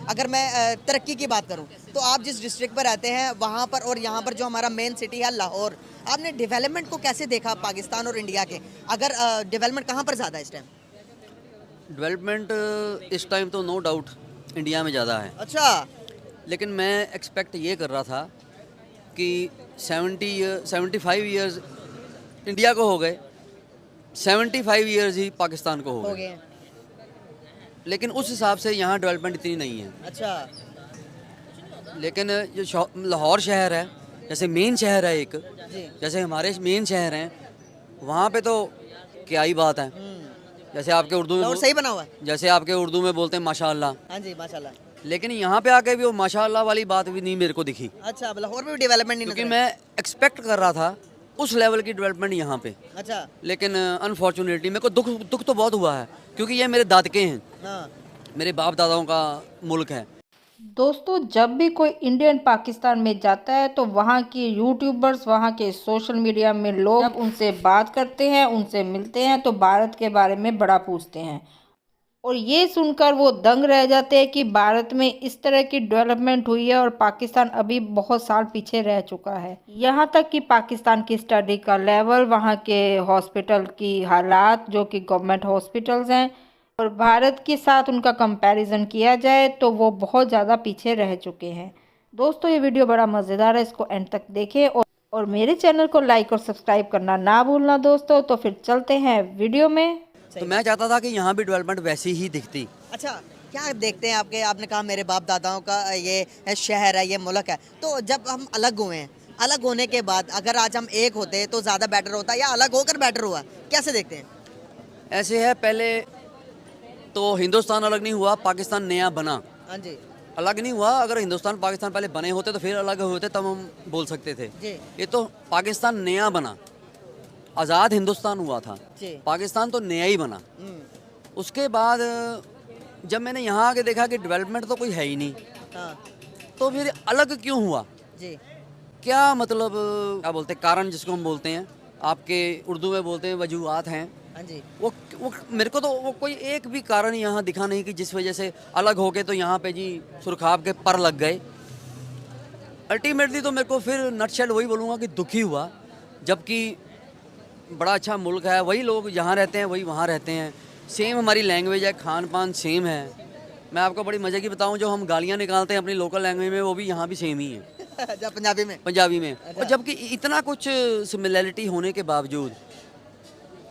अगर मैं तरक्की की बात करूँ तो आप जिस डिस्ट्रिक्ट पर रहते हैं वहाँ पर और यहाँ पर जो हमारा मेन सिटी है लाहौर, आपने डेवलपमेंट को कैसे देखा पाकिस्तान और इंडिया के? अगर डेवलपमेंट कहाँ पर ज़्यादा है इस टाइम? डेवलपमेंट इस टाइम तो नो डाउट इंडिया में ज़्यादा है, अच्छा। लेकिन मैं एक्सपेक्ट ये कर रहा था कि 75 ईयर्स इंडिया को हो गए, 75 ईयर्स ही पाकिस्तान को हो हो गए, गए। लेकिन उस हिसाब से यहाँ डेवलपमेंट इतनी नहीं है। अच्छा। लेकिन जो लाहौर शहर है, जैसे मेन शहर है एक, जी। जैसे हमारे मेन शहर हैं, वहाँ पे तो क्या ही बात है। जैसे आपके उर्दू में लाहौर सही बना हुआ है। जैसे आपके उर्दू में बोलते हैं माशाअल्लाह, हाँ जी, माशाल्लाह। लेकिन यहाँ पे आके भी वो माशाअल्लाह वाली बात भी नहीं मेरे को दिखी, अच्छा, अब लाहौर में भी डेवलपमेंट नहीं क्योंकि नजर मैं एक्सपेक्ट कर रहा था उस लेवल की डेवलपमेंट यहाँ पे। आई। अच्छा। लेकिन अनफॉर्चुनेटली मेरे को दुख तो बहुत हुआ है, क्योंकि ये मेरे दादके हैं, हाँ। मेरे बाप दादाओं का मुल्क है। दोस्तों, जब भी कोई इंडियन पाकिस्तान में जाता है तो वहाँ के यूट्यूबर्स, वहाँ के सोशल मीडिया में लोग जब उनसे बात करते हैं, उनसे मिलते हैं तो भारत के बारे में बड़ा पूछते हैं और ये सुनकर वो दंग रह जाते हैं कि भारत में इस तरह की डेवलपमेंट हुई है और पाकिस्तान अभी बहुत साल पीछे रह चुका है। यहाँ तक कि पाकिस्तान की स्टडी का लेवल, वहाँ के हॉस्पिटल की हालात जो कि गवर्नमेंट हॉस्पिटल्स हैं, और भारत के साथ उनका कंपैरिजन किया जाए तो वो बहुत ज़्यादा पीछे रह चुके हैं। दोस्तों, ये वीडियो बड़ा मज़ेदार है, इसको एंड तक देखें और मेरे चैनल को लाइक और सब्सक्राइब करना ना भूलना दोस्तों। तो फिर चलते हैं वीडियो में। तो मैं चाहता था कि यहाँ भी डेवलपमेंट वैसी ही दिखती। अच्छा, क्या देखते हैं आपने कहा मेरे बाप दादाओं का ये शहर है, ये मुल्क है, तो जब हम अलग हुए हैं, अलग होने के बाद अगर आज हम एक होते तो ज़्यादा बेटर होता या अलग होकर बेटर हुआ, कैसे देखते हैं? ऐसे है, पहले तो हिंदुस्तान अलग नहीं हुआ, पाकिस्तान नया बना, हाँ जी। अलग नहीं हुआ। अगर हिंदुस्तान पाकिस्तान पहले बने होते तो फिर अलग होते, तब हम बोल सकते थे। जी। ये तो पाकिस्तान नया बना, आज़ाद हिंदुस्तान हुआ था, जी। पाकिस्तान तो नया ही बना। उसके बाद जब मैंने यहाँ आके देखा कि डेवलपमेंट तो कोई है ही नहीं, हाँ तो फिर अलग क्यों हुआ? जी। क्या मतलब, क्या बोलते हैं, कारण जिसको हम बोलते हैं, आपके उर्दू में बोलते हैं वजूहात हैं। हाँ जी। वो मेरे को तो वो कोई एक भी कारण यहाँ दिखा नहीं कि जिस वजह से अलग हो गए तो यहाँ पे जी सुरखाब के पर लग गए। अल्टीमेटली तो मेरे को फिर नटशेल वही बोलूँगा कि दुखी हुआ, जबकि बड़ा अच्छा मुल्क है, वही लोग जहाँ रहते हैं वही वहाँ रहते हैं, सेम हमारी लैंग्वेज है, खान पान सेम है। मैं आपको बड़ी मज़े की बताऊँ, जो हम गालियाँ निकालते हैं अपनी लोकल लैंग्वेज में, वो भी यहाँ भी सेम ही है, जब पंजाबी में। पंजाबी में। और जबकि इतना कुछ सिमिलैरिटी होने के बावजूद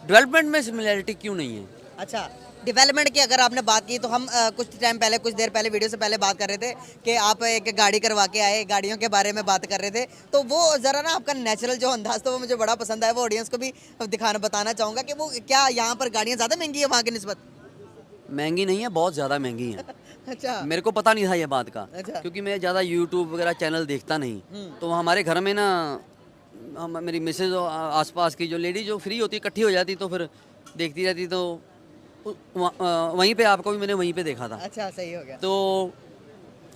डेवलपमेंट में सिमिलैरिटी क्यों नहीं है? अच्छा, डेवलपमेंट की अगर आपने बात की तो हम कुछ देर पहले वीडियो से पहले बात कर रहे थे कि आप एक गाड़ी करवा के आए, गाड़ियों के बारे में बात कर रहे थे, तो वो ज़रा ना आपका नेचुरल जो अंदाज़ था वो मुझे बड़ा पसंद आया। वो ऑडियंस को भी बताना चाहूँगा कि वो क्या यहाँ पर गाड़ियाँ ज़्यादा महंगी है वहाँ की निस्बत? महंगी नहीं है, बहुत ज़्यादा महंगी है। अच्छा। मेरे को पता नहीं था ये बात का, अच्छा। क्योंकि मैं ज़्यादा यूट्यूब वगैरह चैनल देखता नहीं। तो हमारे घर में ना मेरी मिसेज और आसपास की जो लेडी जो फ्री होती इकट्ठी हो जाती, तो फिर देखती रहती, तो वहीं पे आपको भी मैंने वहीं पे देखा था। अच्छा, सही हो गया। तो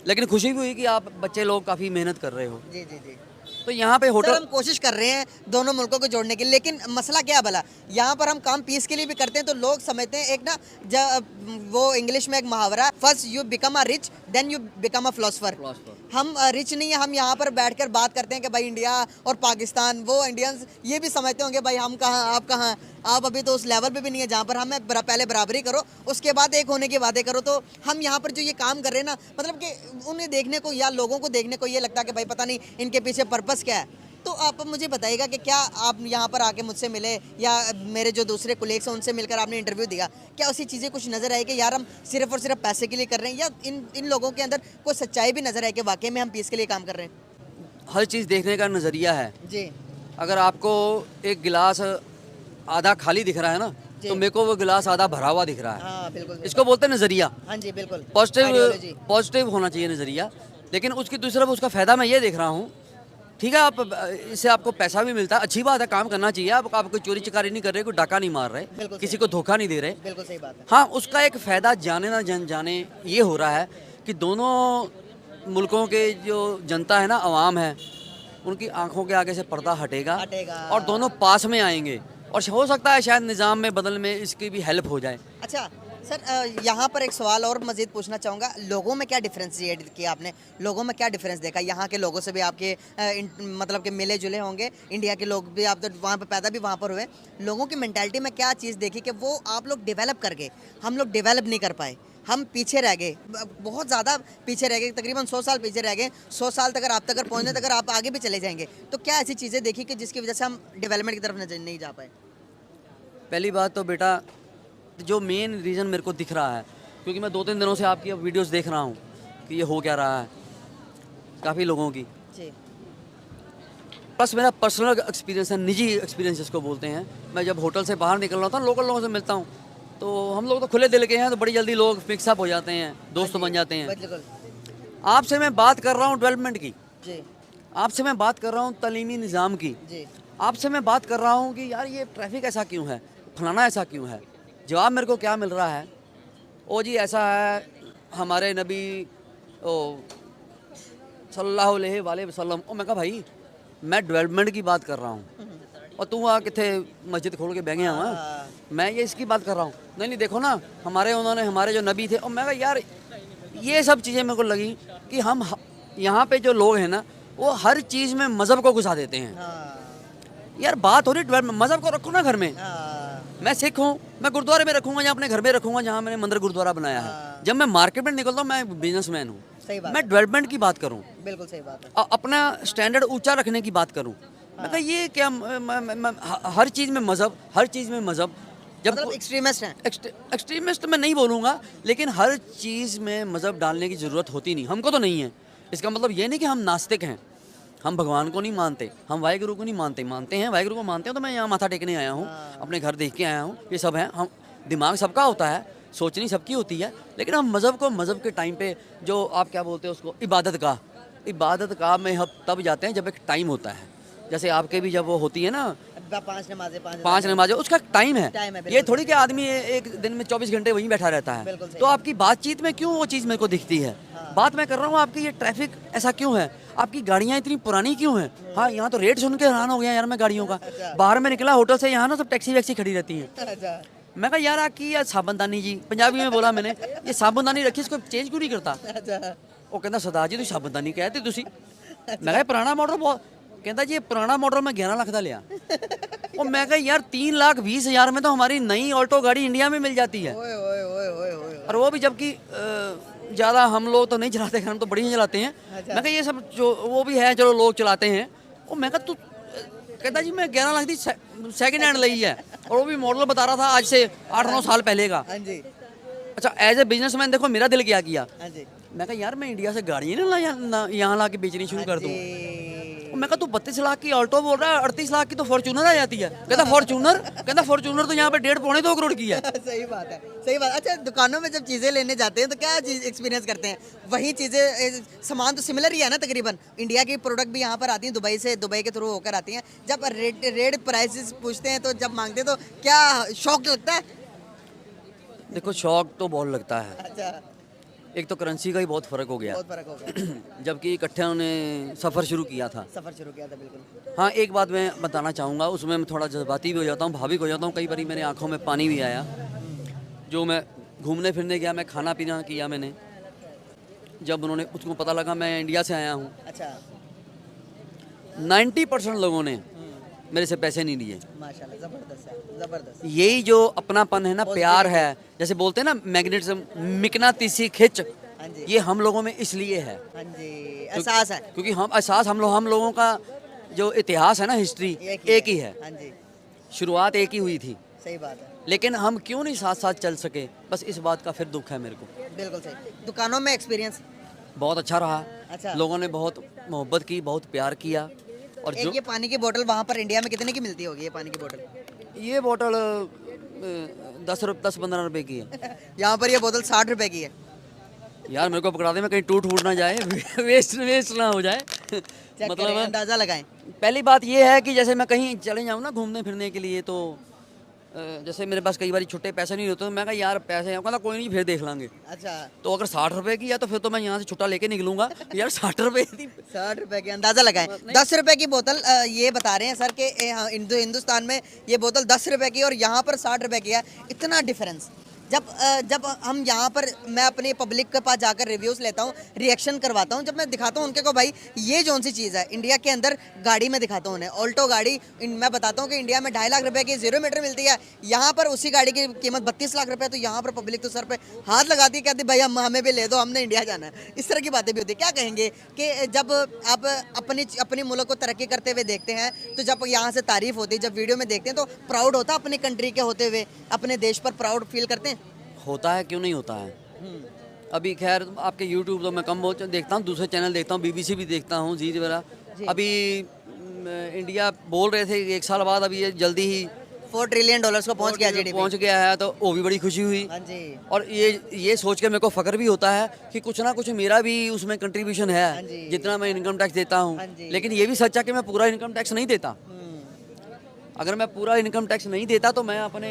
लेकिन खुशी भी हुई कि आप बच्चे लोग काफ़ी मेहनत कर रहे हो। जी जी जी। तो यहाँ पे सर, होटल, हम कोशिश कर रहे हैं दोनों मुल्कों को जोड़ने की, लेकिन मसला क्या भला, यहाँ पर हम काम पीस के लिए भी करते हैं तो लोग समझते हैं एक ना वो इंग्लिश में एक मुहावरा, first you become a rich then you become a philosopher. हम रिच नहीं है, हम यहाँ पर बैठकर बात करते हैं कि भाई इंडिया और पाकिस्तान, वो इंडियंस ये भी समझते होंगे भाई हम कहाँ आप कहाँ, आप अभी तो उस लेवल पे भी नहीं है जहाँ पर हमें पहले बराबरी करो, उसके बाद एक होने की बातें करो। तो हम यहाँ पर जो ये काम कर रहे हैं ना, मतलब कि उन्हें देखने को या लोगों को देखने को ये लगता है कि भाई पता नहीं इनके पीछे पर्पस क्या है। तो आप मुझे बताइएगा कि क्या आप यहाँ पर आके मुझसे मिले या मेरे जो दूसरे कोलीग्स हैं उनसे मिलकर आपने इंटरव्यू दिया, क्या उसी चीज़ें कुछ नज़र आई कि यार हम सिर्फ और सिर्फ पैसे के लिए कर रहे हैं, या इन लोगों के अंदर कोई सच्चाई भी नज़र आई कि वाकई में हम पीस के लिए काम कर रहे हैं? हर चीज़ देखने का नज़रिया है जी। अगर आपको एक गिलास आधा खाली दिख रहा है ना, तो मेरे को वो गिलास आधा भरा हुआ दिख रहा है। हाँ बिल्कुल। इसको बोलते हैं नज़रिया। हाँ जी बिल्कुल। पॉजिटिव होना चाहिए नज़रिया। लेकिन उसकी दूसरी तरफ उसका फ़ायदा मैं ये देख रहा हूँ, ठीक है, आप इससे आपको पैसा भी मिलता है, अच्छी बात है, काम करना चाहिए। आप कोई चोरी चकारी नहीं कर रहे, कोई डाका नहीं मार रहे, किसी को धोखा नहीं दे रहे। बिल्कुल सही बात है। हाँ, उसका एक फ़ायदा जाने ना जाने ये हो रहा है कि दोनों मुल्कों के जो जनता है ना, अवाम है, उनकी आंखों के आगे से पर्दा हटेगा और दोनों पास में आएंगे, और हो सकता है शायद निज़ाम में बदल में इसकी भी हेल्प हो जाए। अच्छा, सर यहाँ पर एक सवाल और मज़ीद पूछना चाहूँगा, लोगों में क्या डिफरेंशिएट किया आपने, लोगों में क्या डिफरेंस देखा? यहाँ के लोगों से भी आपके मतलब कि मिले जुले होंगे, इंडिया के लोग भी, आप तो वहाँ पर पैदा भी वहाँ पर हुए, लोगों की मेंटालिटी में क्या चीज़ देखी कि वो आप लोग डेवलप कर गए, हम लोग डेवलप नहीं कर पाए, हम पीछे रह गए, बहुत ज़्यादा पीछे रह गए, तकरीबन 100 साल पीछे रह गए, 100 साल तक आप तक पहुँचने तक आप आगे भी चले जाएंगे, तो क्या ऐसी चीज़ें देखी कि जिसकी वजह से हम डेवलपमेंट की तरफ नहीं जा पाए? पहली बात तो बेटा, जो मेन रीज़न मेरे को दिख रहा है, क्योंकि मैं 2-3 दिनों से आपकी अब वीडियोस देख रहा हूँ कि ये हो क्या रहा है काफ़ी लोगों की, जी प्लस मेरा पर्सनल एक्सपीरियंस है, निजी एक्सपीरियंस जिसको बोलते हैं। मैं जब होटल से बाहर निकल रहा था, लोकल लोगों से मिलता हूँ, तो हम लोग तो खुले दिल के हैं, तो बड़ी जल्दी लोग मिक्सअप हो जाते हैं, दोस्त बन जाते हैं। बिल्कुल आपसे मैं बात कर रहा हूँ डेवलपमेंट की, जी आपसे मैं बात कर रहा हूँ तालीमी निज़ाम की, जी आपसे मैं बात कर रहा हूँ कि यार ये ट्रैफिक ऐसा क्यों है, फलाना ऐसा क्यों है। जवाब मेरे को क्या मिल रहा है, ओ जी ऐसा है, हमारे नबी ओ सल्लल्लाहु अलैहि वसल्लम। ओ मैं कहा भाई मैं डेवलपमेंट की बात कर रहा हूँ और तू वहाँ कितने मस्जिद खोल के बह गया हुआ, मैं ये इसकी बात कर रहा हूँ। नहीं नहीं देखो ना, हमारे जो नबी थे। और मैं कहा यार ये सब चीज़ें मेरे को लगी कि हम यहाँ पे जो लोग हैं ना, वो हर चीज़ में मज़हब को घुसा देते हैं। यार बात हो रही डेवलपमेंट, मज़हब को रखो ना घर में। मैं सिख हूँ, मैं गुरुद्वारे में रखूंगा या अपने घर में रखूंगा जहाँ मैंने मंदिर गुरुद्वारा बनाया है। जब मैं मार्केट में निकलता हूँ, मैं बिजनेसमैन हूँ, मैं डेवलपमेंट की बात करूँ, बिल्कुल सही बात है। अपना स्टैंडर्ड ऊंचा रखने की बात करूँ। मैं कहा ये क्या हर चीज़ में मज़हब, हर चीज़ में मज़हब। जब मतलब एक्सट्रीमिस्ट हैं। एक्सट्रीमिस्ट मैं नहीं बोलूँगा, लेकिन हर चीज़ में मज़हब डालने की ज़रूरत होती नहीं, हमको तो नहीं है। इसका मतलब ये नहीं कि हम नास्तिक हैं, हम भगवान को नहीं मानते, हम वाहिगुरु को नहीं मानते। मानते हैं, वाहिगुरु को मानते हैं, तो मैं यहाँ माथा टेकने आया हूँ, अपने घर देख के आया हूँ। ये सब है, हम दिमाग सबका होता है, सोचनी सबकी होती है, लेकिन हम मज़हब को मज़हब के टाइम पे, जो आप क्या बोलते हैं उसको, इबादत का में हम तब जाते हैं जब एक टाइम होता है। जैसे आपके भी जब वो होती है ना 5 नमाजें, उसका टाइम है। बिल्कुल। ये थोड़ी कि आदमी एक दिन में 24 घंटे वहीं बैठा रहता है। बिल्कुल सही तो आपकी बातचीत में क्यों वो चीज़ मेरे को दिखती है। बात मैं कर रहा हूँ आपकी, ये ट्रैफिक ऐसा क्यों है, आपकी गाड़ियाँ इतनी पुरानी क्यों हैं। हाँ, यहाँ तो रेट सुन के हैरान हो गया यार मैं गाड़ियों का। बाहर में निकला होटल से, यहाँ ना सब टैक्सी वैक्सी खड़ी रहती हैं। मैं कहा यार आपकी यार साबुनदानी जी, पंजाबी में बोला मैंने, ये साबुनदानी रखी, इसको चेंज क्यों नहीं करता। वो कहता सरदार जी तुम साबुनदानी कहते तुसी। मैं कहा पुराना मॉडल बहुत, कहता जी पुराना मॉडल मैं 11 लाख का लिया। और मैं कहा यार 3,20,000 में तो हमारी नई ऑल्टो गाड़ी इंडिया में मिल जाती है। और वो भी जबकि ज़्यादा हम लोग तो नहीं चलाते, हम तो बढ़िया चलाते हैं। मैं कहा ये सब जो वो भी है, चलो लोग चलाते हैं। और मैं कहा तू, कहता जी मैं 11 लाख की सेकंड हैंड ली है, और वो भी मॉडल बता रहा था आज से 8-9 साल पहले का। अच्छा, एज ए बिजनेसमैन देखो मेरा दिल क्या किया। मैं कहा यार मैं इंडिया से गाड़ी ना यहाँ ला के बेचनी शुरू कर दूँ। मैं कहा तू 32 लाख की ऑल्टो बोल रहा है, 38 लाख की तो फॉर्च्यूनर आ जाती है। कहता फॉर्च्यूनर तो यहाँ पे 1.5-2 करोड़ की है। सही बात है, सही बात। अच्छा, दुकानों में जब चीज़ें लेने जाते हैं तो क्या चीज़ एक्सपीरियंस करते हैं? वही चीज़ें, सामान तो सिमिलर ही है ना तकरीबन। इंडिया की प्रोडक्ट भी यहाँ पर आती हैं, दुबई के थ्रू होकर आती हैं। जब रेट प्राइसेस पूछते हैं, तो जब मांगते हैं तो क्या शौक लगता है? देखो शौक तो बहुत लगता है। अच्छा, एक तो करेंसी का ही बहुत फ़र्क हो गया, बहुत फ़र्क हो गया। जबकि इकट्ठे उन्होंने सफ़र शुरू किया था। सफ़र शुरू किया था, बिल्कुल। हाँ, एक बात मैं बताना चाहूँगा, उसमें मैं थोड़ा जज्बाती भी हो जाता हूँ, भावुक हो जाता हूँ। कई बार मेरे आँखों में पानी भी आया। जो मैं घूमने फिरने गया, मैं खाना पीना किया मैंने, जब उन्होंने उसको पता लगा मैं इंडिया से आया हूँ, अच्छा, 90% लोगों ने मेरे से पैसे नहीं लिए। माशाल्लाह, ज़बरदस्त है, ज़बरदस्त। यही जो अपनापन है ना, प्यार है, जैसे बोलते हैं ना मैग्नेटिज्म, मिकनातीसी खिंच, हाँ जी, ये हम लोगों में इसलिए है। हाँ जी, एहसास है। क्योंकि हम लोगों का जो इतिहास है ना, हिस्ट्री एक ही है। हाँ जी, शुरुआत एक ही हुई थी, सही बात है, लेकिन हम क्यों नहीं साथ साथ चल सके, बस इस बात का फिर दुख है मेरे को। बिल्कुल सही। दुकानों में एक्सपीरियंस बहुत अच्छा रहा। अच्छा। लोगों ने बहुत मोहब्बत की, बहुत प्यार किया। और जो एक ये पानी की बोतल वहाँ पर इंडिया में कितने की मिलती होगी, ये पानी की बोतल? ये बोतल 10-15 रुपए की है। यहाँ पर ये बोतल 60 रुपए की है। यार मेरे को पकड़ा दे, मैं कहीं टूट फूट ना जाए, वेस्ट ना हो जाए। चेक मतलब करें, अंदाजा लगाएं। पहली बात ये है कि जैसे मैं कहीं चले जाऊँ ना घूमने फिरने के लिए, तो जैसे मेरे पास कई बार छुट्टे पैसे नहीं होते, तो मैं कहा यार पैसे हैं, कहता कोई नहीं फिर देख लेंगे। अच्छा, तो अगर 60 रुपए की है तो फिर तो मैं यहाँ से छुट्टा लेके निकलूंगा। यार 60 रुपए थी। 60 रुपए की, अंदाजा लगाएं। 10 रुपए की बोतल ये बता रहे हैं सर कि हिंदुस्तान में ये बोतल 10 रुपए की और यहाँ पर 60 रुपए की है। इतना डिफरेंस, जब हम यहाँ पर मैं अपने पब्लिक के पास जाकर रिव्यूज़ लेता हूँ, रिएक्शन करवाता हूँ, जब मैं दिखाता हूँ उनके को भाई ये जौन सी चीज़ है इंडिया के अंदर गाड़ी में दिखाता हूँ उन्हें, ऑल्टो गाड़ी मैं बताता हूँ कि इंडिया में 2.5 लाख रुपए की 0 मीटर मिलती है, यहाँ पर उसी गाड़ी की कीमत 32 लाख रुपए। तो यहाँ पर पब्लिक तो सर पे हाथ लगाती है, कहती भाई हमें भी ले दो, हमने इंडिया जाना है। इस तरह की बातें भी होती है। क्या कहेंगे कि जब आप अपनी मुल्क को तरक्की करते हुए देखते हैं तो जब यहाँ से तारीफ होती है, जब वीडियो में देखते हैं तो प्राउड होता है अपनी कंट्री के होते हुए, अपने देश पर प्राउड फील करते हैं? होता है, क्यों नहीं होता है। अभी खैर आपके यूट्यूब तो मैं कम बहुत देखता हूँ, दूसरे चैनल देखता हूँ, BBC भी देखता हूँ, जी वगैरह। अभी इंडिया बोल रहे थे 1 साल बाद अभी ये जल्दी ही $4 ट्रिलियन को पहुंच गया जीडीपी। पहुंच गया है, तो वो भी बड़ी खुशी हुई। हाँ जी। और ये सोच के मेरे को फख्र भी होता है कि कुछ ना कुछ मेरा भी उसमें कंट्रीब्यूशन हाँ है, जी। जितना मैं इनकम टैक्स देता हूँ। हाँ जी। लेकिन ये भी सच है कि मैं पूरा इनकम टैक्स नहीं देता। अगर मैं पूरा इनकम टैक्स नहीं देता तो मैं अपने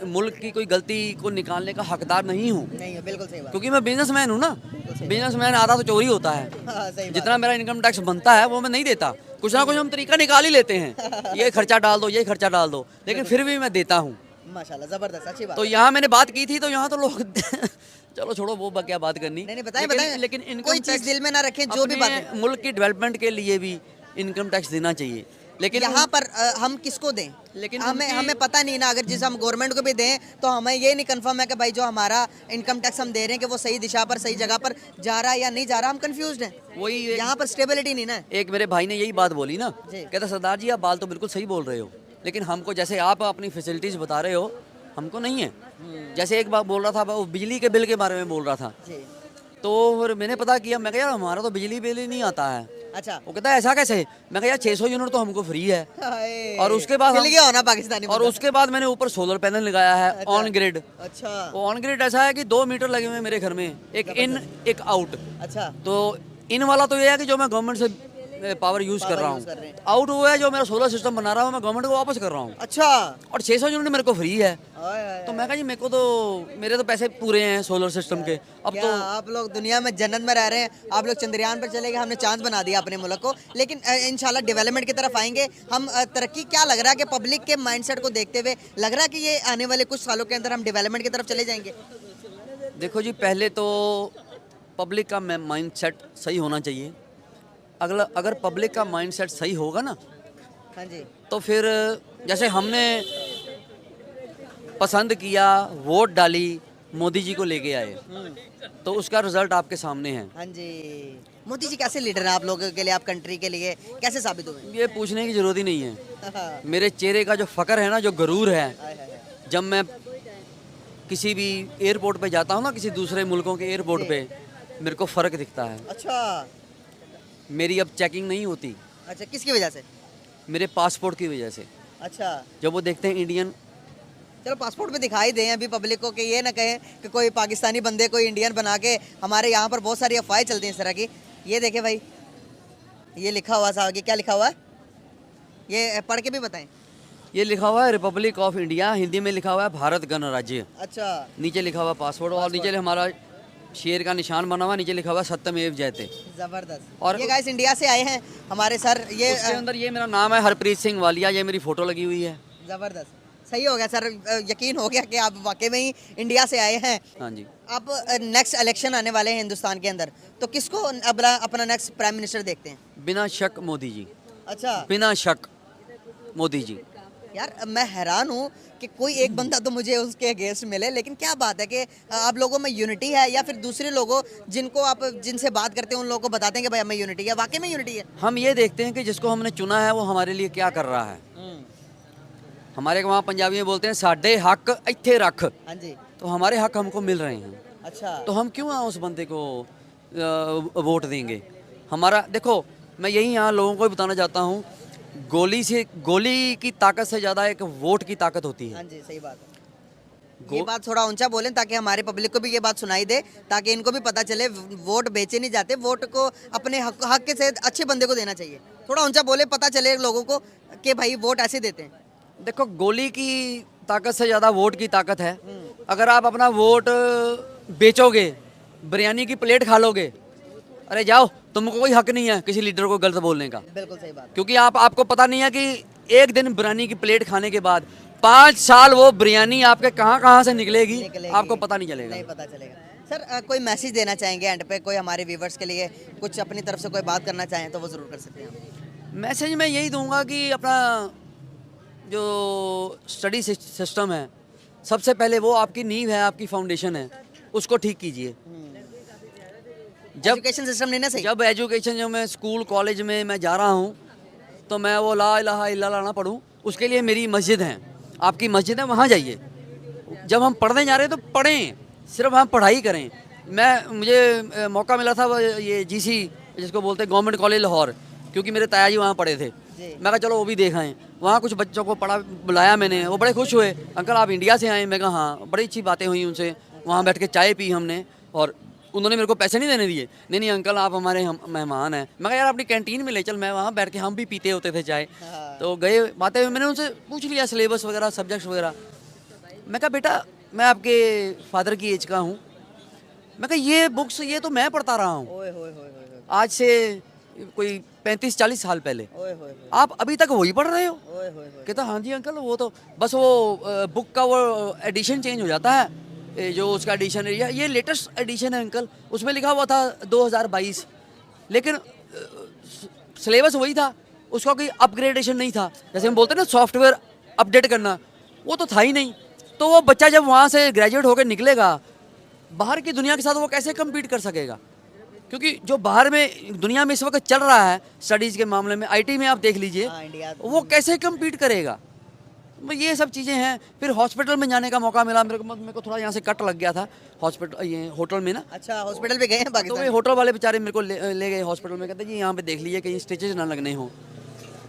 मुल्क की कोई गलती को निकालने का हकदार नहीं हूँ, नहीं है, बिल्कुल सही बात। क्योंकि मैं बिजनेसमैन हूँ ना। बिजनेसमैन आधा तो चोरी होता है। हाँ, सही बात। जितना मेरा इनकम टैक्स बनता है वो मैं नहीं देता, कुछ ना कुछ हम तरीका निकाल ही लेते हैं, ये खर्चा डाल दो, ये खर्चा डाल दो, लेकिन फिर भी मैं देता हूँ। माशाल्लाह, जबरदस्त, अच्छी बात। तो यहाँ मैंने बात की थी तो यहाँ तो लोग चलो छोड़ो वो क्या बात करनी। नहीं बताएं। लेकिन कोई इनकम चीज दिल में ना रखें, जो भी बात मुल्क की डेवलपमेंट के लिए भी इनकम टैक्स देना चाहिए। लेकिन यहाँ पर हम किसको दें? लेकिन हमें पता नहीं ना, अगर जिस हम गवर्नमेंट को भी दें तो हमें ये नहीं कंफर्म है कि भाई जो हमारा इनकम टैक्स हम दे रहे हैं कि वो सही दिशा पर, सही जगह पर जा रहा है या नहीं जा रहा। हम कंफ्यूज्ड हैं, वही यहाँ पर स्टेबिलिटी नहीं ना। एक मेरे भाई ने यही बात बोली ना, जी। कहता सरदार जी आप बात तो बिल्कुल सही बोल रहे हो, लेकिन हमको जैसे आप अपनी फैसिलिटीज बता रहे हो हमको नहीं है। जैसे एक बात बोल रहा था, वो बिजली के बिल के बारे में बोल रहा था, जी। तो फिर मैंने पता किया, मैं कहा यार हमारा तो बिजली बिल ही नहीं आता है। अच्छा। वो कहता है ऐसा कैसे? मैं कहा यार 600 यूनिट तो हमको फ्री है। और उसके बाद मिल गया होना पाकिस्तानी और बंदा। उसके बाद मैंने ऊपर सोलर पैनल लगाया है ऑन ग्रिड। अच्छा। वो ऑन ग्रिड ऐसा है कि 2 मीटर लगे हुए हैं मेरे घर में, एक इन एक आउट। अच्छा। तो इन वाला तो ये है कि जो मैं गवर्नमेंट से पावर यूज कर रहा यूज कर रहे हूँ, हैं। आउट वो है जो मेरा सोलर सिस्टम बना रहा हूँ मैं गवर्नमेंट को वापस कर रहा हूँ। अच्छा। और 600 यूनिट मेरे को फ्री है। आय, तो मैं कहा जी मेरे को तो मेरे तो पैसे पूरे हैं सोलर सिस्टम के। अब क्या तो आप लोग दुनिया में जन्नत में रह रहे हैं, आप लोग चंद्रयान पर चले गए, हमने चांद बना दिया अपने मुल्क को। लेकिन इंशाल्लाह डेवलपमेंट की तरफ आएंगे हम। तरक्की क्या लग रहा है कि पब्लिक के माइंडसेट को देखते हुए लग रहा है कि ये आने वाले कुछ सालों के अंदर हम डेवलपमेंट की तरफ चले जाएंगे? देखो जी, पहले तो पब्लिक का माइंड सेट सही होना चाहिए। अगर पब्लिक का माइंड सेट सही होगा ना, हाँ जी। तो फिर जैसे हमने पसंद किया, वोट डाली, मोदी जी को लेके आए, तो उसका रिजल्ट आपके सामने है। हाँ जी। मोदी जी कैसे लीडर हैं आप लोगों के लिए, आप कंट्री के लिए कैसे साबित हुए? ये पूछने की जरूरत ही नहीं है। मेरे चेहरे का जो फकर है ना, जो गरूर है, जब मैं किसी भी एयरपोर्ट पे जाता हूँ ना, किसी दूसरे मुल्कों के एयरपोर्ट पे, मेरे को फ़र्क दिखता है। अच्छा। मेरी अब चेकिंग नहीं होती। अच्छा, किसकी वजह से? मेरे पासपोर्ट की वजह से। अच्छा। जब वो देखते हैं इंडियन, चलो पासपोर्ट पे दिखाई दें अभी पब्लिक को, कि ये ना कहें कि कोई पाकिस्तानी बंदे को इंडियन बना के। हमारे यहाँ पर बहुत सारी अफवाहें चलती हैं इस तरह की। ये देखे भाई, ये लिखा हुआ साहब, ये क्या लिखा हुआ है? ये पढ़ के भी बताएं। ये लिखा हुआ है रिपब्लिक ऑफ इंडिया, हिंदी में लिखा हुआ है भारत गणराज्य। अच्छा। नीचे लिखा हुआ पासपोर्ट, और नीचे हमारा शेर का निशान बना हुआ, नीचे लिखा हुआ सत्यमेव जयते। जबरदस्त। और ये गाइस इंडिया से आए हैं हमारे सर। ये उसके अंदर ये मेरा नाम है हरप्रीत सिंह वालिया, ये मेरी फोटो लगी हुई है। जबरदस्त, सही हो गया सर, यकीन हो गया कि आप वाकई में ही इंडिया से आए हैं। हाँ जी। आप नेक्स्ट इलेक्शन आने वाले हैं हिंदुस्तान के अंदर, तो किसको अपना नेक्स्ट प्राइम मिनिस्टर देखते हैं? बिना शक मोदी जी। अच्छा। बिना शक मोदी जी। यार मैं हैरान हूँ कि कोई एक बंदा तो मुझे उसके अगेंस्ट मिले, लेकिन क्या बात है कि आप लोगों में यूनिटी है, या फिर दूसरे लोगों जिनसे बात करते हैं उन लोगों को बताते हैं कि भाई हमें यूनिटी है? वाकई में यूनिटी है? हम ये देखते हैं कि जिसको हमने चुना है वो हमारे लिए क्या कर रहा है। हमारे वहाँ पंजाबी में बोलते हैं साडे हक इत्थे रख। हाँ जी। तो हमारे हक हमको मिल रहे हैं, अच्छा। तो हम क्यों उस बंदे को वोट देंगे? हमारा देखो, मैं यही यहाँ लोगों को भी बताना चाहता हूँ, गोली की ताकत से ज़्यादा एक वोट की ताकत होती हाँ है। जी, सही बात है। ये बात थोड़ा ऊंचा बोलें ताकि हमारे पब्लिक को भी ये बात सुनाई दे, ताकि इनको भी पता चले वोट बेचे नहीं जाते, वोट को अपने हक के से अच्छे बंदे को देना चाहिए। थोड़ा ऊंचा बोले, पता चले लोगों को कि भाई वोट ऐसे देते हैं। देखो, गोली की ताकत से ज़्यादा वोट की ताकत है। अगर आप अपना वोट बेचोगे, बिरयानी की प्लेट खा लोगे, अरे जाओ, तुमको कोई हक नहीं है किसी लीडर को गलत बोलने का। बिल्कुल सही बात। क्योंकि आपको पता नहीं है कि एक दिन बिरयानी की प्लेट खाने के बाद 5 साल वो बिरयानी आपके कहाँ कहाँ से निकलेगी आपको पता नहीं चलेगा। नहीं पता चलेगा। सर कोई मैसेज देना चाहेंगे एंड पे, कोई हमारे व्यूवर्स के लिए कुछ अपनी तरफ से कोई बात करना चाहें तो वो ज़रूर कर सकते हैं। मैसेज मैं यही दूंगा कि अपना जो स्टडी सिस्टम है, सबसे पहले वो आपकी नींव है, आपकी फाउंडेशन है, उसको ठीक कीजिए। जब एजुकेशन सिस्टम नहीं ना सही। जब एजुकेशन जो मैं स्कूल कॉलेज में मैं जा रहा हूँ तो मैं वो ला इलाहा इल्लल्लाह ना पढ़ूँ, उसके लिए मेरी मस्जिद है, आपकी मस्जिद है, वहाँ जाइए। जब हम पढ़ने जा रहे हैं तो पढ़ें, सिर्फ हम पढ़ाई करें। मुझे मौका मिला था ये जीसी जिसको बोलते हैं गवर्नमेंट कॉलेज लाहौर, क्योंकि मेरे ताया जी वहाँ पढ़े थे। मैं कहा चलो वो भी देख आएँ। वहाँ कुछ बच्चों को बुलाया मैंने, वो बड़े खुश हुए, अंकल आप इंडिया से आए? मैं कहा हाँ। बड़ी अच्छी बातें हुई उनसे, वहाँ बैठ के चाय पी हमने, और उन्होंने मेरे को पैसे नहीं देने दिए। नहीं अंकल आप हमारे मेहमान हैं। मैं कहा यार अपनी कैंटीन में ले चल, मैं वहाँ बैठ के हम भी पीते होते थे चाय। तो गए बातें, मैंने उनसे पूछ लिया सिलेबस वगैरह, सब्जेक्ट्स वगैरह। मैं कहा बेटा मैं आपके फादर की एज का हूँ। मैं कहा ये बुक्स ये तो मैं पढ़ता रहा हूँ आज से कोई 35-40 साल पहले, आप अभी तक वही पढ़ रहे हो? कहता हाँ जी अंकल, वो तो बस वो बुक का वो एडिशन चेंज हो जाता है, जो उसका एडिशन है, ये लेटेस्ट एडिशन है अंकल, उसमें लिखा हुआ था 2022, लेकिन सिलेबस वही था, उसका कोई अपग्रेडेशन नहीं था। जैसे हम बोलते हैं ना सॉफ्टवेयर अपडेट करना, वो तो था ही नहीं। तो वो बच्चा जब वहाँ से ग्रेजुएट होकर निकलेगा, बाहर की दुनिया के साथ वो कैसे कम्पीट कर सकेगा? क्योंकि जो बाहर में दुनिया में इस वक्त चल रहा है स्टडीज़ के मामले में, आईटी में आप देख लीजिए, वो कैसे कम्पीट करेगा? ये सब चीज़ें हैं। फिर हॉस्पिटल में जाने का मौका मिला मेरे को थोड़ा यहाँ से कट लग गया था हॉस्पिटल, ये होटल में ना। अच्छा हॉस्पिटल भी गए हैं पाकिस्तान? तो ये होटल वाले बेचारे मेरे को ले गए हॉस्पिटल में, कहते जी यहाँ पे देख लीजिए कहीं स्टिचेज ना लगने हो।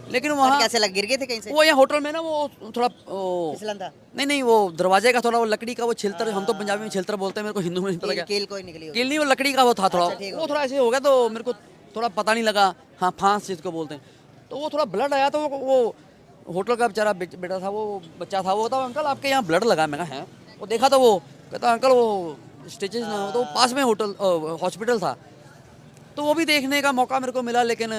लेकिन वहाँ कैसे लग, गिर गए थे कहीं से? वो यहाँ होटल में ना वो थोड़ा था? नहीं वो दरवाजे का थोड़ा वो लकड़ी का वो छिलतर, हम तो पंजाबी में छिलतर बोलते हैं, मेरे को हिंदू में नहीं पता क्या। कील कोई निकली? कील नहीं, वो लकड़ी का वो था थोड़ा, वो थोड़ा ऐसे हो गया तो मेरे को थोड़ा पता नहीं लगा। हाँ फांस जिसको बोलते हैं, तो वो थोड़ा ब्लड आया। तो वो होटल का बेचारा बेटा था, वो बच्चा था, वो कहता अंकल आपके यहाँ ब्लड लगा। मैं कहा है? वो देखा तो वो कहता अंकल वो स्टिचेज ना हो। तो पास में होटल हॉस्पिटल था, तो वो भी देखने का मौका मेरे को मिला, लेकिन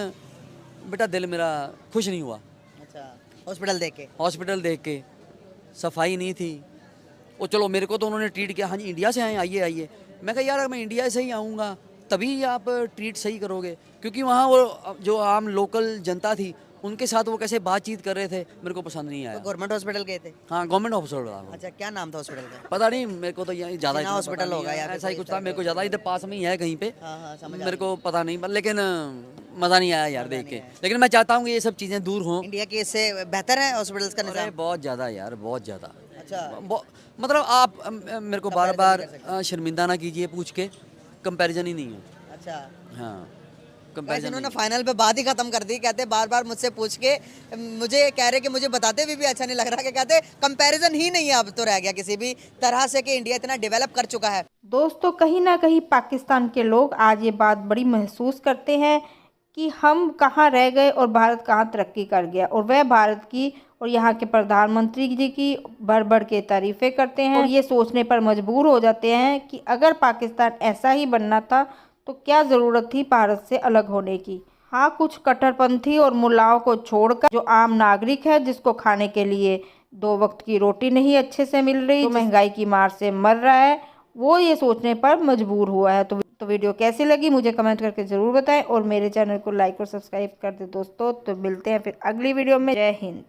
बेटा दिल मेरा खुश नहीं हुआ। अच्छा हॉस्पिटल देख के सफाई नहीं थी। वो चलो मेरे को तो उन्होंने ट्रीट किया, हाँ जी इंडिया से आए, आइए। मैं कहा यार मैं इंडिया से ही आऊँगा तभी आप ट्रीट सही करोगे, क्योंकि वहाँ वो जो आम लोकल जनता थी उनके साथ वो कैसे बातचीत कर रहे थे, मेरे को पसंद नहीं आया। तो गवर्नमेंट हॉस्पिटल गए थे? हाँ गवर्नमेंट हॉस्पिटल था। अच्छा क्या नाम था हॉस्पिटल का? पता नहीं मेरे को, तो यहाँ ज़्यादा हॉस्पिटल होगा या ऐसा ही कुछ था, मेरे को ज़्यादा इधर पास में ही है कहीं पे। हाँ, मेरे को पता नहीं, लेकिन मज़ा नहीं आया यार देख के। लेकिन मैं चाहता हूँ कि ये सब चीज़ें दूर हों। इंडिया के इससे बेहतर है हॉस्पिटल्स का निज़ाम? बहुत ज़्यादा यार, बहुत ज़्यादा। अच्छा मतलब आप मेरे को बार बार शर्मिंदा ना कीजिए पूछ के, कंपैरिजन ही नहीं है। अच्छा हाँ वैसे इन्होंने फाइनल पे बात ही खत्म कर दी। कहते बार बार मुझसे पूछ के मुझे कह रहे कि मुझे बताते हुए भी अच्छा नहीं लग रहा, कि कहते कंपैरिजन ही नहीं है अब तो रह गया किसी भी तरह से कि इंडिया इतना डेवलप कर चुका है। दोस्तों कहीं ना कहीं पाकिस्तान के लोग आज ये बात बड़ी महसूस करते हैं कि हम कहाँ रह गए और भारत कहाँ तरक्की कर गया, और वह भारत की और यहाँ के प्रधानमंत्री जी की बढ़ बढ़ के तारीफ़ें करते हैं, और ये सोचने पर मजबूर हो जाते हैं कि अगर पाकिस्तान ऐसा ही बनना था तो क्या ज़रूरत थी भारत से अलग होने की। हाँ कुछ कट्टरपंथी और मुल्लाओं को छोड़कर जो आम नागरिक है, जिसको खाने के लिए 2 वक्त की रोटी नहीं अच्छे से मिल रही, जो महंगाई की मार से मर रहा है, वो ये सोचने पर मजबूर हुआ है। तो वीडियो कैसी लगी मुझे कमेंट करके ज़रूर बताएं, और मेरे चैनल को लाइक और सब्सक्राइब कर दे दोस्तों। तो मिलते हैं फिर अगली वीडियो में। जय हिंद।